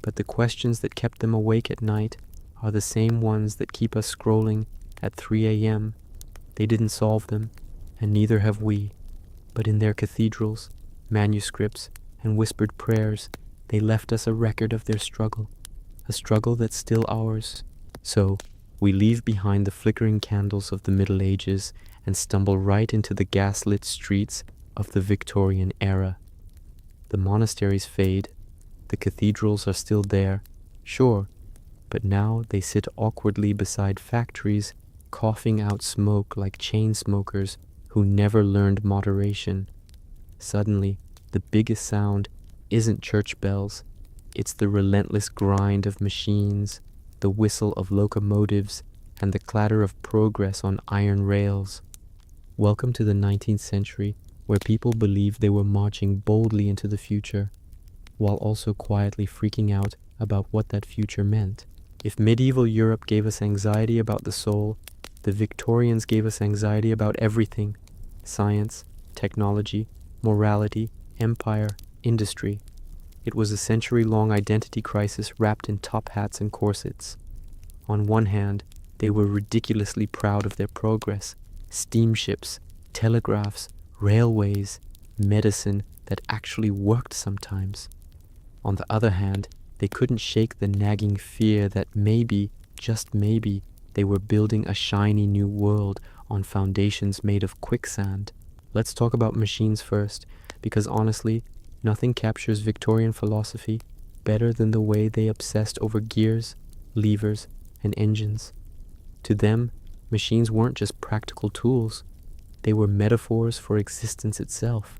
but the questions that kept them awake at night are the same ones that keep us scrolling at 3 a.m. They didn't solve them, and neither have we. But in their cathedrals, manuscripts, and whispered prayers, they left us a record of their struggle, a struggle that's still ours. So, we leave behind the flickering candles of the Middle Ages and stumble right into the gaslit streets of the Victorian era. The monasteries fade, the cathedrals are still there, sure, but now they sit awkwardly beside factories, coughing out smoke like chain smokers who never learned moderation. Suddenly, the biggest sound isn't church bells, it's the relentless grind of machines, the whistle of locomotives, and the clatter of progress on iron rails. Welcome to the 19th century, where people believed they were marching boldly into the future, while also quietly freaking out about what that future meant. If medieval Europe gave us anxiety about the soul, the Victorians gave us anxiety about everything: science, technology, morality, empire, industry. It was a century-long identity crisis wrapped in top hats and corsets. On one hand, they were ridiculously proud of their progress: steamships, telegraphs, railways, medicine that actually worked sometimes. On the other hand, they couldn't shake the nagging fear that maybe, just maybe, they were building a shiny new world on foundations made of quicksand. Let's talk about machines first, because honestly, nothing captures Victorian philosophy better than the way they obsessed over gears, levers, and engines. To them, machines weren't just practical tools, they were metaphors for existence itself.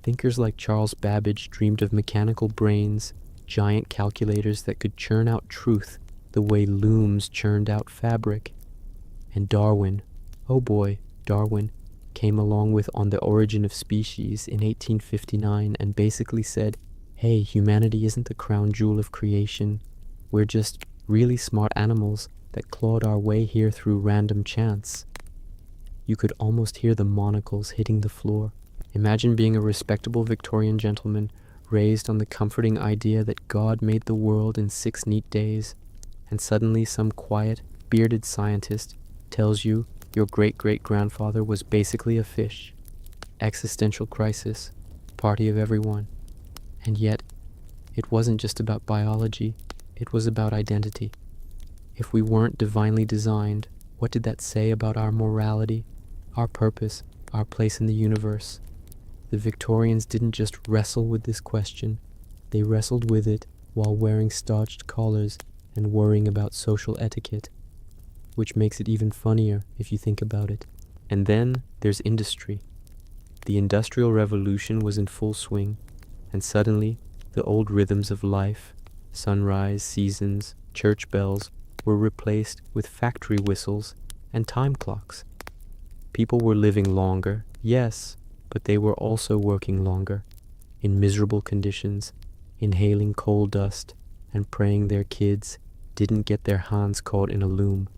Thinkers like Charles Babbage dreamed of mechanical brains, giant calculators that could churn out truth the way looms churned out fabric. And Darwin, oh boy, Darwin, came along with On the Origin of Species in 1859 and basically said, hey, humanity isn't the crown jewel of creation. We're just really smart animals that clawed our way here through random chance. You could almost hear the monocles hitting the floor. Imagine being a respectable Victorian gentleman raised on the comforting idea that God made the world in 6 neat days, and suddenly some quiet, bearded scientist tells you your great-great-grandfather was basically a fish. Existential crisis, party of everyone. And yet, it wasn't just about biology, it was about identity. If we weren't divinely designed, what did that say about our morality, our purpose, our place in the universe? The Victorians didn't just wrestle with this question, they wrestled with it while wearing starched collars and worrying about social etiquette, which makes it even funnier if you think about it. And then there's industry. The Industrial Revolution was in full swing, and suddenly the old rhythms of life, sunrise, seasons, church bells, were replaced with factory whistles and time clocks. People were living longer, yes, but they were also working longer, in miserable conditions, inhaling coal dust and praying their kids didn't get their hands caught in a loom.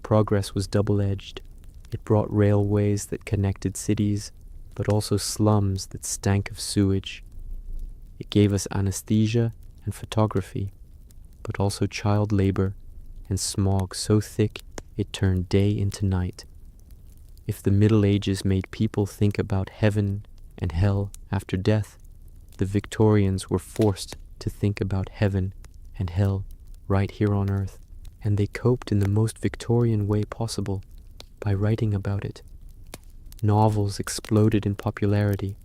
Progress was double-edged. It brought railways that connected cities, but also slums that stank of sewage. It gave us anesthesia and photography, but also child labor and smog so thick it turned day into night. If the Middle Ages made people think about heaven and hell after death, the Victorians were forced to think about heaven and hell right here on Earth, and they coped in the most Victorian way possible, by writing about it. Novels exploded in popularity,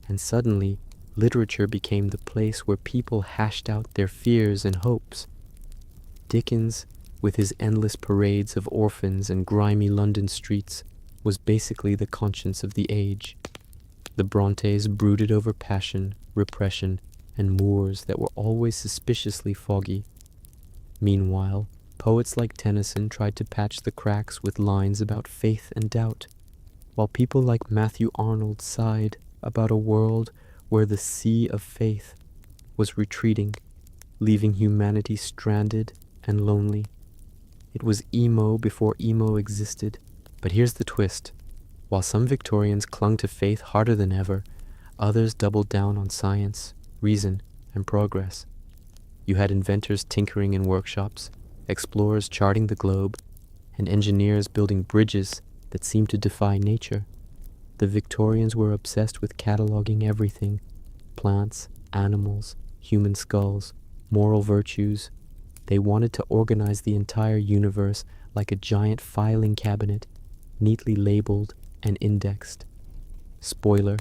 and suddenly literature became the place where people hashed out their fears and hopes. Dickens, with his endless parades of orphans and grimy London streets, was basically the conscience of the age. The Brontes brooded over passion, repression, and moors that were always suspiciously foggy. Meanwhile, poets like Tennyson tried to patch the cracks with lines about faith and doubt, while people like Matthew Arnold sighed about a world where the sea of faith was retreating, leaving humanity stranded and lonely. It was emo before emo existed. But here's the twist. While some Victorians clung to faith harder than ever, others doubled down on science, reason, and progress. You had inventors tinkering in workshops, explorers charting the globe, and engineers building bridges that seemed to defy nature. The Victorians were obsessed with cataloging everything: plants, animals, human skulls, moral virtues. They wanted to organize the entire universe like a giant filing cabinet, neatly labeled and indexed. Spoiler,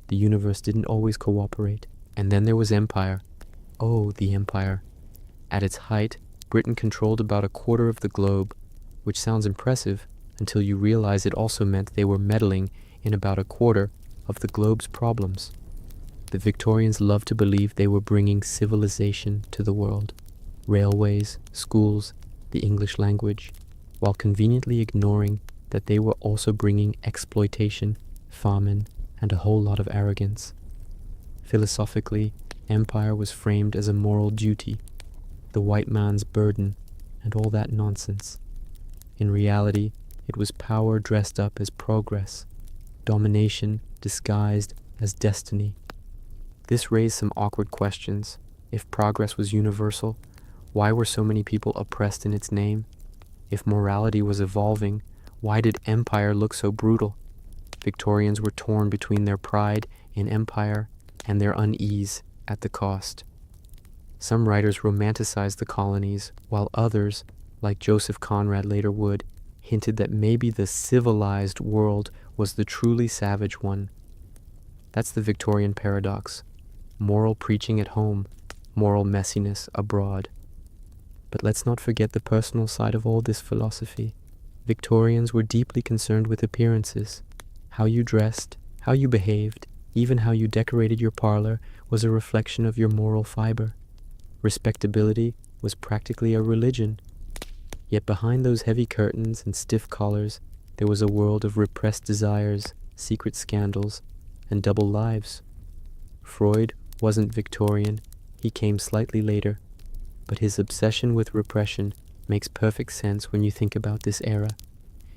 the universe didn't always cooperate. And then there was empire. Oh, the empire. At its height, Britain controlled about a quarter of the globe, which sounds impressive until you realize it also meant they were meddling in about a quarter of the globe's problems. The Victorians loved to believe they were bringing civilization to the world: railways, schools, the English language, while conveniently ignoring that they were also bringing exploitation, famine, and a whole lot of arrogance. Philosophically, empire was framed as a moral duty, the white man's burden, and all that nonsense. In reality, it was power dressed up as progress, domination disguised as destiny. This raised some awkward questions. If progress was universal, why were so many people oppressed in its name? If morality was evolving, why did empire look so brutal? Victorians were torn between their pride in empire and their unease at the cost. Some writers romanticized the colonies, while others, like Joseph Conrad later would, hinted that maybe the civilized world was the truly savage one. That's the Victorian paradox: moral preaching at home, moral messiness abroad. But let's not forget the personal side of all this philosophy. Victorians were deeply concerned with appearances. How you dressed, how you behaved, even how you decorated your parlor was a reflection of your moral fiber. Respectability was practically a religion. Yet behind those heavy curtains and stiff collars, there was a world of repressed desires, secret scandals, and double lives. Freud wasn't Victorian, he came slightly later, but his obsession with repression makes perfect sense when you think about this era.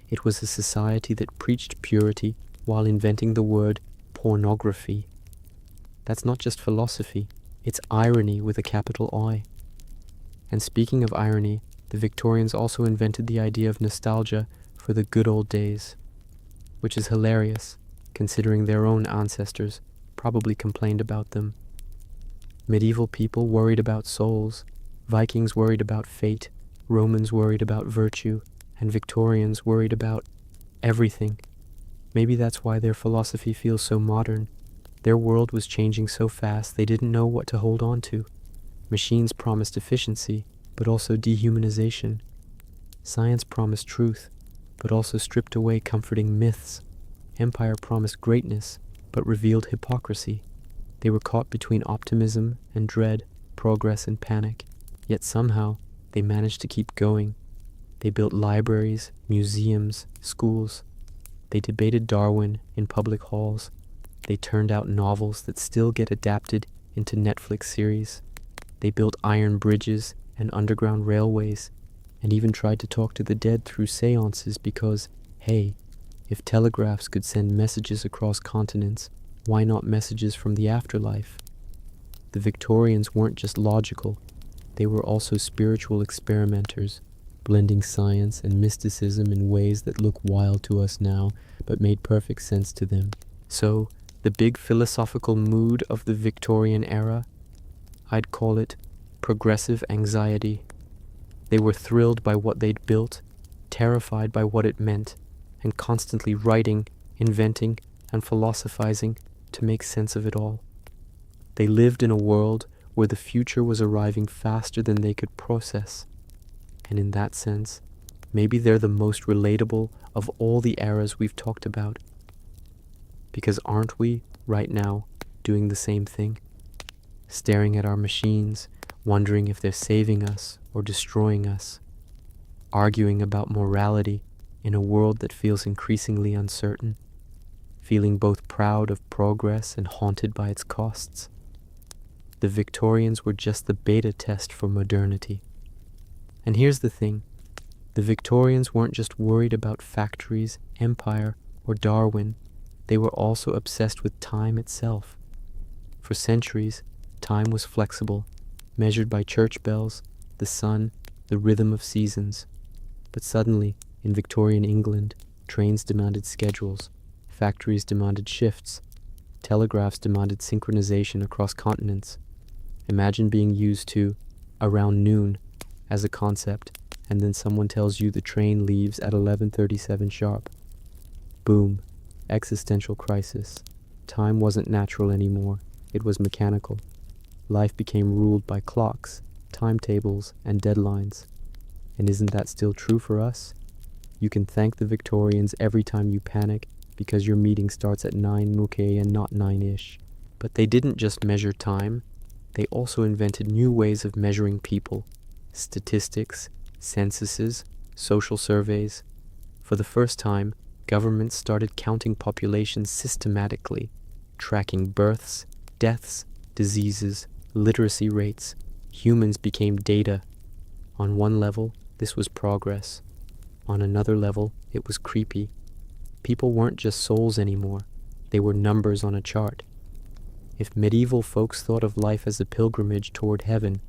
It was a society that preached purity while inventing the word pornography. That's not just philosophy, it's irony with a capital I. And speaking of irony, the Victorians also invented the idea of nostalgia for the good old days, which is hilarious, considering their own ancestors probably complained about them. Medieval people worried about souls, Vikings worried about fate, Romans worried about virtue, and Victorians worried about everything. Maybe that's why their philosophy feels so modern. Their world was changing so fast they didn't know what to hold on to. Machines promised efficiency, but also dehumanization. Science promised truth, but also stripped away comforting myths. Empire promised greatness, but revealed hypocrisy. They were caught between optimism and dread, progress and panic. Yet somehow, they managed to keep going. They built libraries, museums, schools. They debated Darwin in public halls. They turned out novels that still get adapted into Netflix series. They built iron bridges and underground railways, and even tried to talk to the dead through seances because, hey, if telegraphs could send messages across continents, why not messages from the afterlife? The Victorians weren't just logical, they were also spiritual experimenters, blending science and mysticism in ways that look wild to us now, but made perfect sense to them. So, the big philosophical mood of the Victorian era, I'd call it progressive anxiety. They were thrilled by what they'd built, terrified by what it meant, and constantly writing, inventing, and philosophizing to make sense of it all. They lived in a world where the future was arriving faster than they could process. And in that sense, maybe they're the most relatable of all the eras we've talked about. Because aren't we, right now, doing the same thing? Staring at our machines, wondering if they're saving us or destroying us. Arguing about morality in a world that feels increasingly uncertain. Feeling both proud of progress and haunted by its costs. The Victorians were just the beta test for modernity. And here's the thing. The Victorians weren't just worried about factories, empire, or Darwin. They were also obsessed with time itself. For centuries, time was flexible, measured by church bells, the sun, the rhythm of seasons. But suddenly, in Victorian England, trains demanded schedules, factories demanded shifts, telegraphs demanded synchronization across continents. Imagine being used to around noon as a concept, and then someone tells you the train leaves at 11:37 sharp. Boom. Existential crisis. Time wasn't natural anymore. It was mechanical. Life became ruled by clocks, timetables, and deadlines. And isn't that still true for us? You can thank the Victorians every time you panic because your meeting starts at 9 Nuke and not 9-ish. But they didn't just measure time. They also invented new ways of measuring people. Statistics, censuses, social surveys. For the first time, governments started counting populations systematically, tracking births, deaths, diseases, literacy rates. Humans became data. On one level, this was progress. On another level, it was creepy. People weren't just souls anymore. They were numbers on a chart. If medieval folks thought of life as a pilgrimage toward heaven,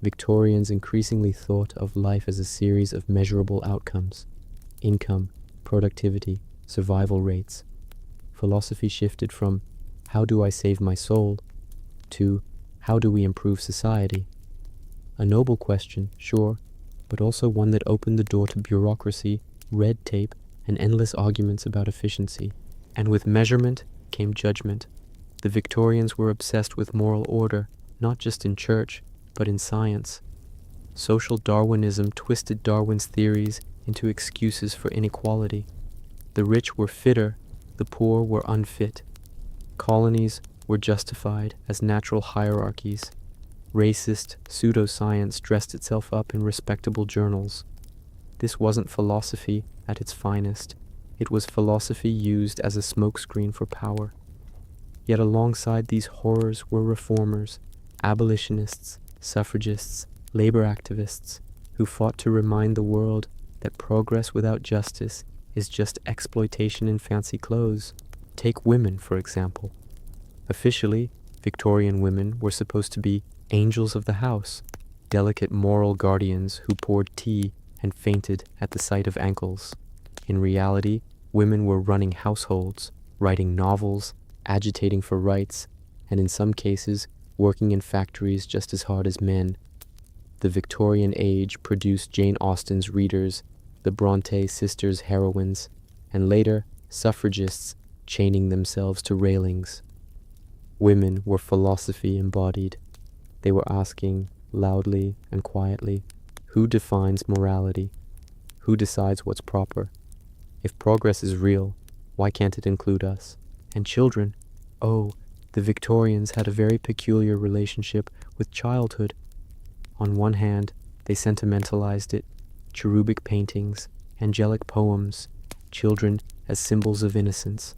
Victorians increasingly thought of life as a series of measurable outcomes. Income, productivity, survival rates. Philosophy shifted from, how do I save my soul, to, how do we improve society? A noble question, sure, but also one that opened the door to bureaucracy, red tape, and endless arguments about efficiency. And with measurement came judgment. The Victorians were obsessed with moral order, not just in church, but in science. Social Darwinism twisted Darwin's theories into excuses for inequality. The rich were fitter, the poor were unfit. Colonies were justified as natural hierarchies. Racist pseudoscience dressed itself up in respectable journals. This wasn't philosophy at its finest. It was philosophy used as a smokescreen for power. Yet alongside these horrors were reformers, abolitionists, suffragists, labor activists, who fought to remind the world that progress without justice is just exploitation in fancy clothes. Take women, for example. Officially, Victorian women were supposed to be angels of the house, delicate moral guardians who poured tea and fainted at the sight of ankles. In reality, women were running households, writing novels, agitating for rights, and in some cases, working in factories just as hard as men. The Victorian age produced Jane Austen's readers, the Bronte sisters' heroines, and later, suffragists chaining themselves to railings. Women were philosophy embodied. They were asking, loudly and quietly, who defines morality? Who decides what's proper? If progress is real, why can't it include us? And children? Oh, the Victorians had a very peculiar relationship with childhood. On one hand, they sentimentalized it, cherubic paintings, angelic poems, children as symbols of innocence.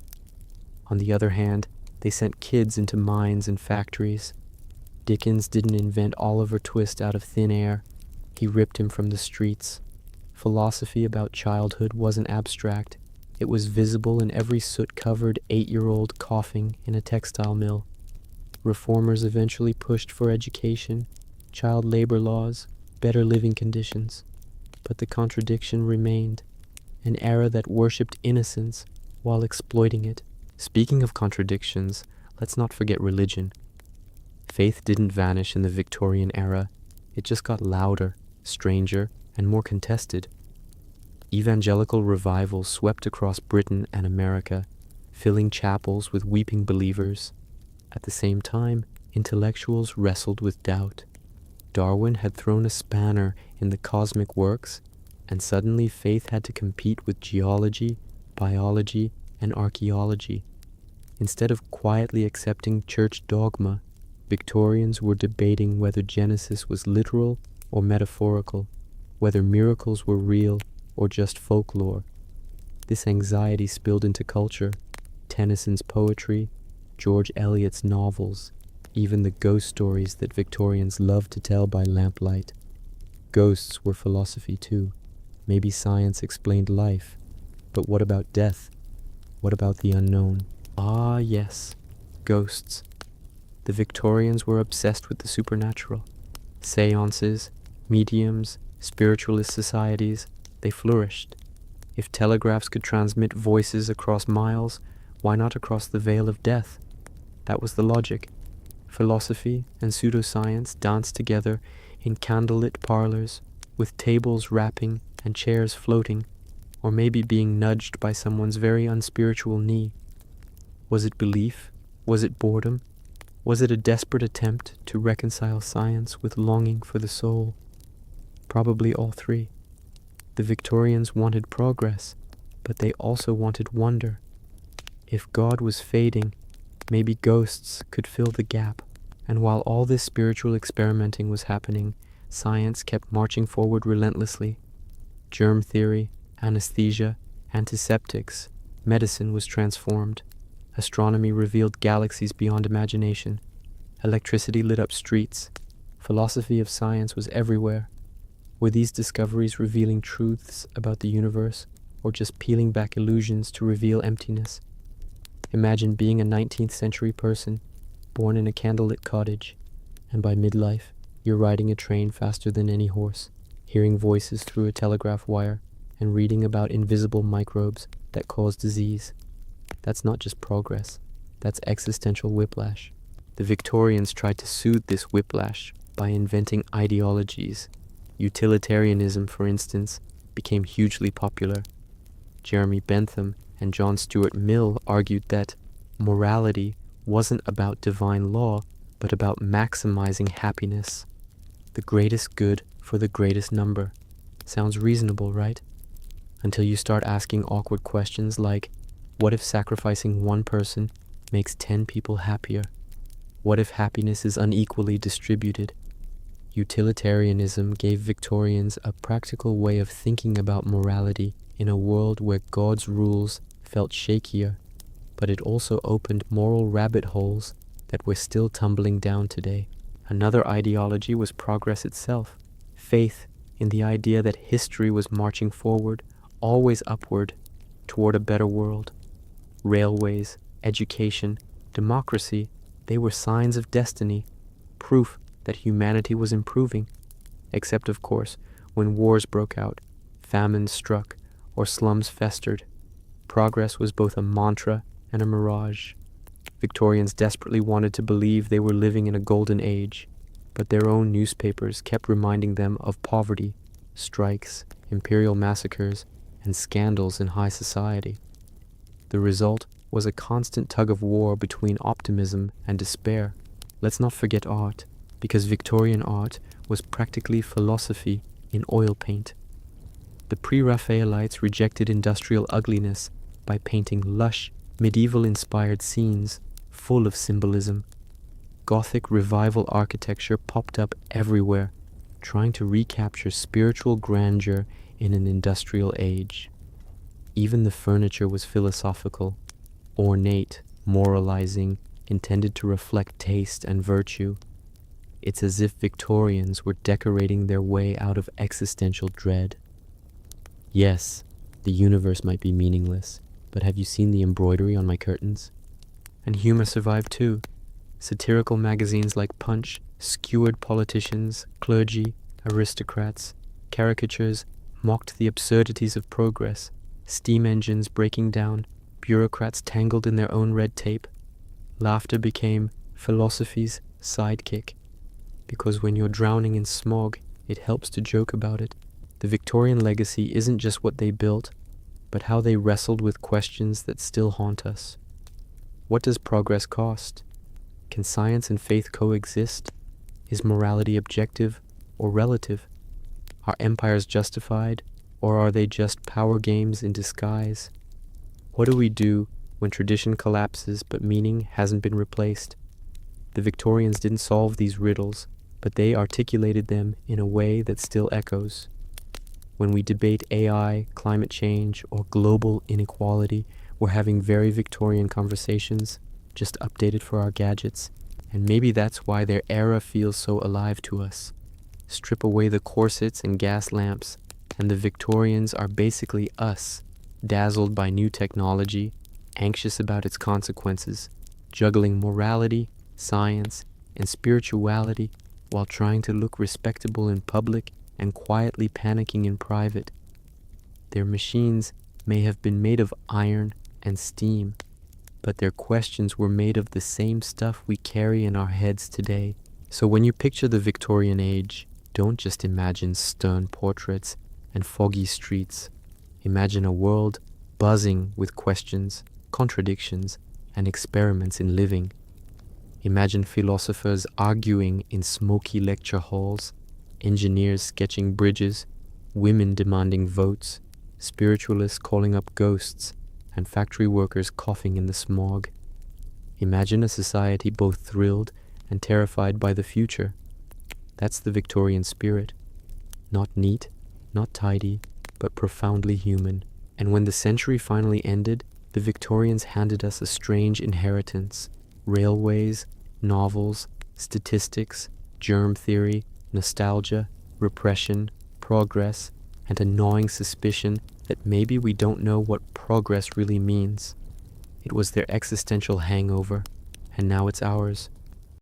On the other hand, they sent kids into mines and factories. Dickens didn't invent Oliver Twist out of thin air. He ripped him from the streets. Philosophy about childhood wasn't abstract. It was visible in every soot-covered 8-year-old coughing in a textile mill. Reformers eventually pushed for education, child labor laws, better living conditions. But the contradiction remained, an era that worshipped innocence while exploiting it. Speaking of contradictions, let's not forget religion. Faith didn't vanish in the Victorian era. It just got louder, stranger, and more contested. Evangelical revival swept across Britain and America, filling chapels with weeping believers. At the same time, intellectuals wrestled with doubt. Darwin had thrown a spanner in the cosmic works, and suddenly faith had to compete with geology, biology, and archaeology. Instead of quietly accepting church dogma, Victorians were debating whether Genesis was literal or metaphorical, whether miracles were real or just folklore. This anxiety spilled into culture, Tennyson's poetry, George Eliot's novels, even the ghost stories that Victorians loved to tell by lamplight. Ghosts were philosophy too. Maybe science explained life, but what about death? What about the unknown? Ah, yes, ghosts. The Victorians were obsessed with the supernatural. Seances, mediums, spiritualist societies, they flourished. If telegraphs could transmit voices across miles, why not across the veil of death? That was the logic. Philosophy and pseudoscience danced together in candlelit parlors, with tables rapping and chairs floating, or maybe being nudged by someone's very unspiritual knee. Was it belief? Was it boredom? Was it a desperate attempt to reconcile science with longing for the soul? Probably all three. The Victorians wanted progress, but they also wanted wonder. If God was fading, maybe ghosts could fill the gap. And while all this spiritual experimenting was happening, science kept marching forward relentlessly. Germ theory, anesthesia, antiseptics, medicine was transformed. Astronomy revealed galaxies beyond imagination. Electricity lit up streets. Philosophy of science was everywhere. Were these discoveries revealing truths about the universe, or just peeling back illusions to reveal emptiness? Imagine being a 19th century person, born in a candlelit cottage, and by midlife, you're riding a train faster than any horse, hearing voices through a telegraph wire, and reading about invisible microbes that cause disease. That's not just progress, that's existential whiplash. The Victorians tried to soothe this whiplash by inventing ideologies. Utilitarianism, for instance, became hugely popular. Jeremy Bentham and John Stuart Mill argued that morality wasn't about divine law, but about maximizing happiness. The greatest good for the greatest number. Sounds reasonable, right? Until you start asking awkward questions like, what if sacrificing one person makes 10 people happier? What if happiness is unequally distributed? Utilitarianism gave Victorians a practical way of thinking about morality in a world where God's rules felt shakier, but it also opened moral rabbit holes that we're still tumbling down today. Another ideology was progress itself, faith in the idea that history was marching forward, always upward, toward a better world. Railways, education, democracy, they were signs of destiny, proof that humanity was improving. Except, of course, when wars broke out, famines struck, or slums festered. Progress was both a mantra and a mirage. Victorians desperately wanted to believe they were living in a golden age, but their own newspapers kept reminding them of poverty, strikes, imperial massacres, and scandals in high society. The result was a constant tug-of-war between optimism and despair. Let's not forget art, because Victorian art was practically philosophy in oil paint. The pre-Raphaelites rejected industrial ugliness by painting lush, medieval-inspired scenes full of symbolism. Gothic revival architecture popped up everywhere, trying to recapture spiritual grandeur in an industrial age. Even the furniture was philosophical, ornate, moralizing, intended to reflect taste and virtue. It's as if Victorians were decorating their way out of existential dread. Yes, the universe might be meaningless, but have you seen the embroidery on my curtains? And humor survived too. Satirical magazines like Punch skewered politicians, clergy, aristocrats. Caricatures mocked the absurdities of progress, steam engines breaking down, bureaucrats tangled in their own red tape. Laughter became philosophy's sidekick, because when you're drowning in smog, it helps to joke about it. The Victorian legacy isn't just what they built, but how they wrestled with questions that still haunt us. What does progress cost? Can science and faith coexist? Is morality objective or relative? Are empires justified, or are they just power games in disguise? What do we do when tradition collapses but meaning hasn't been replaced? The Victorians didn't solve these riddles, but they articulated them in a way that still echoes. When we debate AI, climate change, or global inequality, we're having very Victorian conversations, just updated for our gadgets, and maybe that's why their era feels so alive to us. Strip away the corsets and gas lamps, and the Victorians are basically us, dazzled by new technology, anxious about its consequences, juggling morality, science, and spirituality while trying to look respectable in public and quietly panicking in private. Their machines may have been made of iron and steam, but their questions were made of the same stuff we carry in our heads today. So when you picture the Victorian age, don't just imagine stern portraits and foggy streets. Imagine a world buzzing with questions, contradictions, and experiments in living. Imagine philosophers arguing in smoky lecture halls, engineers sketching bridges, women demanding votes, spiritualists calling up ghosts, and factory workers coughing in the smog. Imagine a society both thrilled and terrified by the future. That's the Victorian spirit. Not neat, not tidy, but profoundly human. And when the century finally ended, the Victorians handed us a strange inheritance: railways, novels, statistics, germ theory, nostalgia, repression, progress, and a gnawing suspicion that maybe we don't know what progress really means. It was their existential hangover, and now it's ours.